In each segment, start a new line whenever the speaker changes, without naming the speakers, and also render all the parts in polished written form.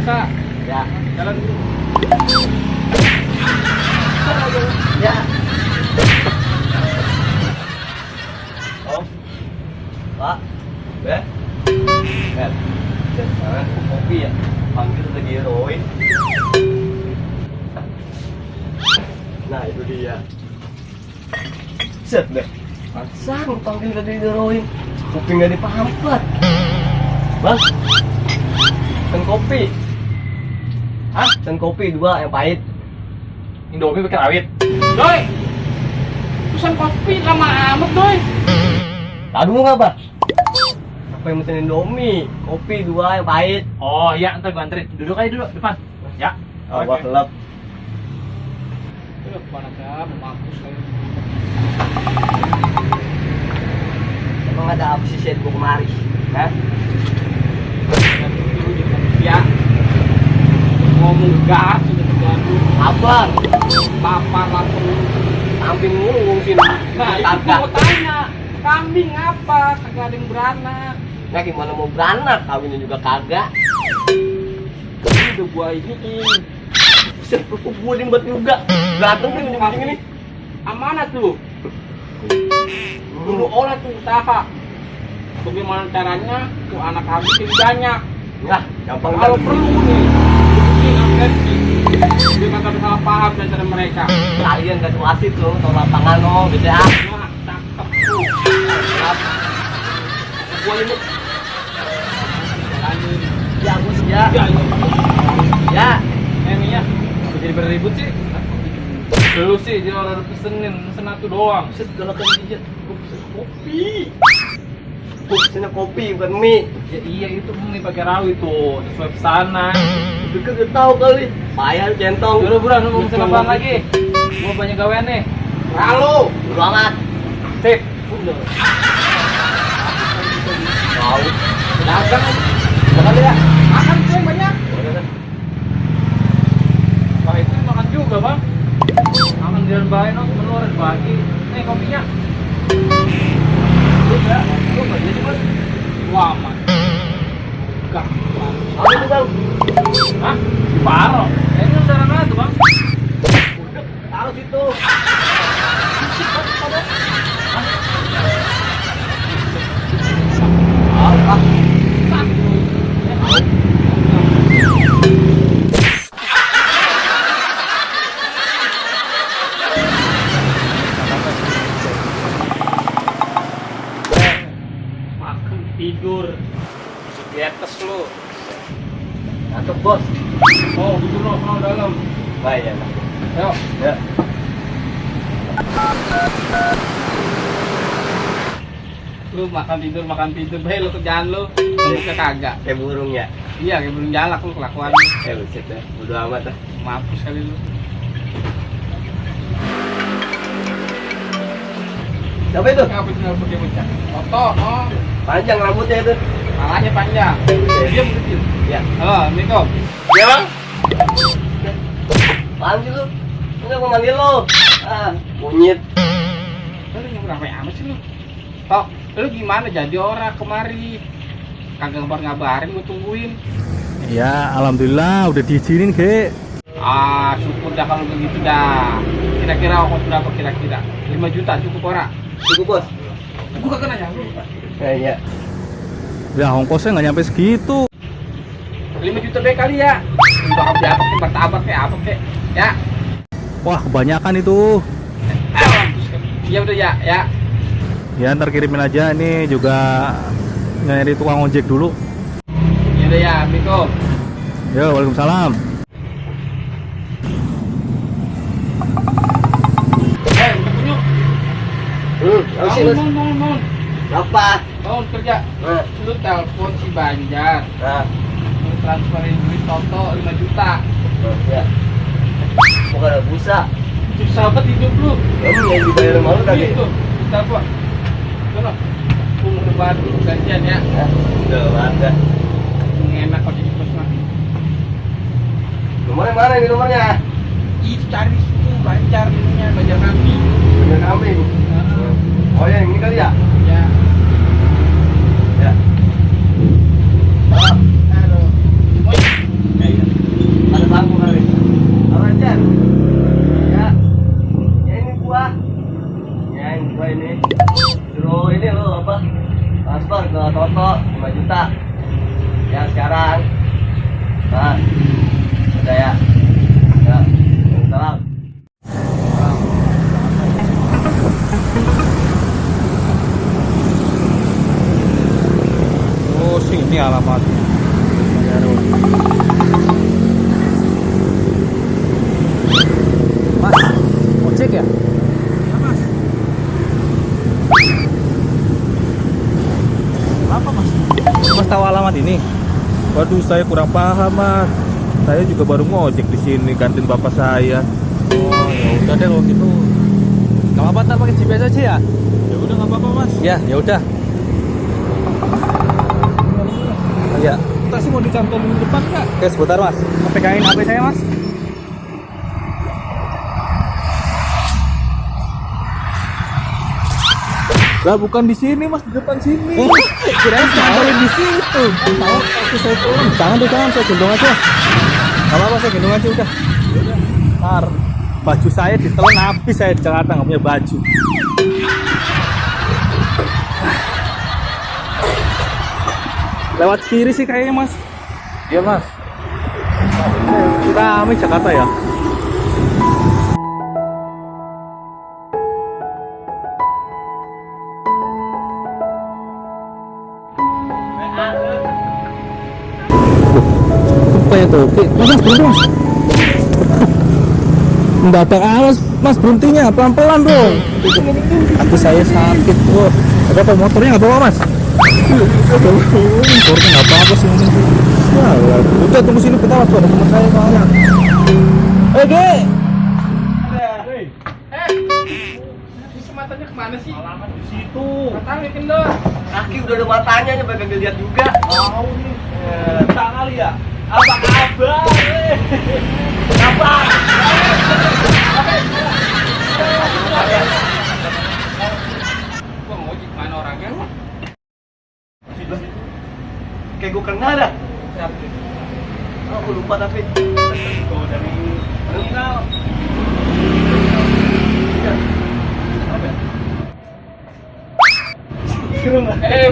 biasa.
Ya.
Jalan dulu.
Ya. Oh. Pak. Be. Ben. Sekarang kopi ya. Panggil lagi heroin. Nah, itu dia. Set deh. Masa panggil lagi heroin. Kopi nggak dipampet. Bang. Dan kopi. Hah? Dan kopi 2 yang pahit.
Indomie pakai rawit. Doi. Pesan kopi lama amat, Doi.
Tadi dulu nggak, Pak? Apa yang mesen Indomie? Kopi 2 yang pahit.
Oh iya, ntar gua anterin. Duduk aja dulu depan. Ya.
Oh, gua kelap.
Duduk mana ya, mampus kali.
Emang ada apa sih set gua kemari? Hah?
Ya. Ngomong gas sudah terganggu.
Abang,
Papa langsung.
samping mulu ngungsin.
Nah, itu gua mau tanya. Kambing apa? Kagak ada yang beranak.
Nah, gimana mau beranak? Kawinnya juga kagak.
Ini udah gua iniin.
Set, gua dibuat juga. Berantem nih ujung-ujung ini.
Amanat tuh. Dulu orang tuh usaha. Bagaimana caranya tuh anak kambing jadi banyak.
Nah, gampang
Kalau
kan?
perlu nih, bikin agresi. Dia kagak salah paham di antara mereka.
Kalian gak wasit loh, tau lapangan loh, gitu ya.
Nah, cakep tuh.
Gua ini,
Jalanin.
ya gua sih ya.
Ya, ya.
Ya,
Ini ya, apa jadi beribut sih? Dulu sih dia orang pesenin, pesen satu doang.
set kalau kamu dijat, gua pesen kopi. Gua pesennya kopi bukan mie.
Ya iya itu mie pakai rawit tuh, sesuai pesanan.
Udah kagak tahu kali. Bayar centong.
Udah buruan, lu mau pesen apaan lagi? Gua banyak gawean nih.
Halo, bodo amat.
Sip.
Udah. Tahu.
Dagang aja.
Makan ya.
Makan tuh yang banyak.
Udah kan.
Wah itu makan juga bang. Makan di baik, menurut bagi. Nih kopinya.
Udah. Lu enggak jadi, Mas.
Wah man. Gak.
Apa itu, Bang?
Hah? Paro. Ini udah mana tuh bang?
Udah, taruh situ. Tahu, ah.
Makan tidur. Di atas lu.
Ngantuk, Bos.
Oh gitu loh, mau dalam.
Baik ya.
Ayo.
Ya.
Lu makan tidur, baik lu kerjaan lu. Lu kagak.
Kayak burung ya.
Iya, kayak belum jalak lu kelakuan.
Buset ya. Bodo amat dah.
Mampus kali lu.
Siapa itu?
Apa itu pakai bocah? Foto, oh.
Panjang rambutnya itu.
Malahnya panjang. Diam kecil.
Ya.
Halo, Assalamualaikum.
Iya, Bang. Apaan sih lu? Enggak gua manggil lu. Ah, monyet.
Lu yang berapa amat sih lu? Tok, lu gimana jadi orang kemari? Kagak ngabarin gua tungguin.
Ya, alhamdulillah udah diizinin, Ge.
Ah, syukur dah kalau begitu dah. Kira-kira ongkos berapa kira-kira? 5 juta cukup ora?
Cukup, Bos.
Gua kagak nanya lu.
Iya.
Ya, ongkosnya nggak nyampe segitu.
5 juta deh kali ya. Udah apa apa ke martabak kayak apa kek. Ya.
Wah, kebanyakan itu.
Iya udah ya, ya.
Ya, ntar kirimin aja. Ini juga nyari tukang ojek dulu.
Ya udah ya, Assalamualaikum.
Ya, waalaikumsalam.
Udah punya.
Apa sih, Bos?
Mohon.
Apa?
Mohon kerja.
Nah,
Lu telepon si Banjar.
nah.
Lu transferin duit Toto 5 juta.
Ya. Kok gak ada busa?
Susah banget hidup lu.
Kamu yang dibayar malu tadi?
Gitu. Telepon. Sono. Umur baru gantian ya.
Ya, udah ada.
Enak kok jadi bos mah.
Nomornya mana ini nomornya?
Itu cari situ Banjar ininya, Banjar kambing.
Bener kambing. Oh ya, yang ini kali ya?
Ya.
Ya. Oh,
Halo. Woi.
ya, ya.
Waduh, saya kurang paham mas. Saya juga baru ngojek di sini gantiin bapak saya.
Oh ya udah deh kalau gitu. Gak apa-apa, ntar pakai GPS aja ya.
Ya udah nggak apa-apa mas.
Ya udah. Ya.
Kita sih mau dicantolin di depan kak.
Oke, sebentar mas. Pegangin HP saya mas.
Lah bukan di sini mas, di depan sini.
Kirain cantolin di situ.
Tahu pasti saya turun.
Jangan deh, jangan, saya gendong aja. Gak apa-apa, saya gendong aja udah.
Ntar baju saya ditelan habis, saya di Jakarta nggak punya baju. Lewat kiri sih kayaknya mas.
Iya mas.
Rame Jakarta ya.
Apa ya tuh? Mas berhenti mas. Mendadak alas mas, berhentinya pelan-pelan dong.
Kaki saya sakit bro. Ada apa motornya nggak bawa mas? Motornya nggak apa-apa sih ini. Ya, udah tunggu sini bentar mas, ada teman saya soalnya.
Oke.
Isi matanya kemana sih?
Alamat di situ.
Matanya kendor.
Kaki udah ada matanya, nyoba kagak lihat juga.
Tahu nih. Tak kali ya. Apa kabar?
Apa?
Gua ngojek mana orangnya?
Kayak gue kenal dah. Aku lupa tapi.
Kalau dari terminal.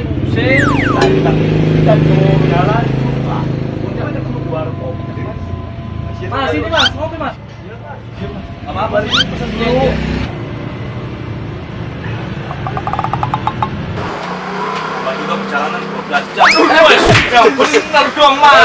Buset.
Kita mau jalan. Punya ada keluar kopi.
Mas, ini mas, ngopi mas. Apa-apa, pesan dulu.
Juga perjalanan 12 jam.
Yang bener dong mas.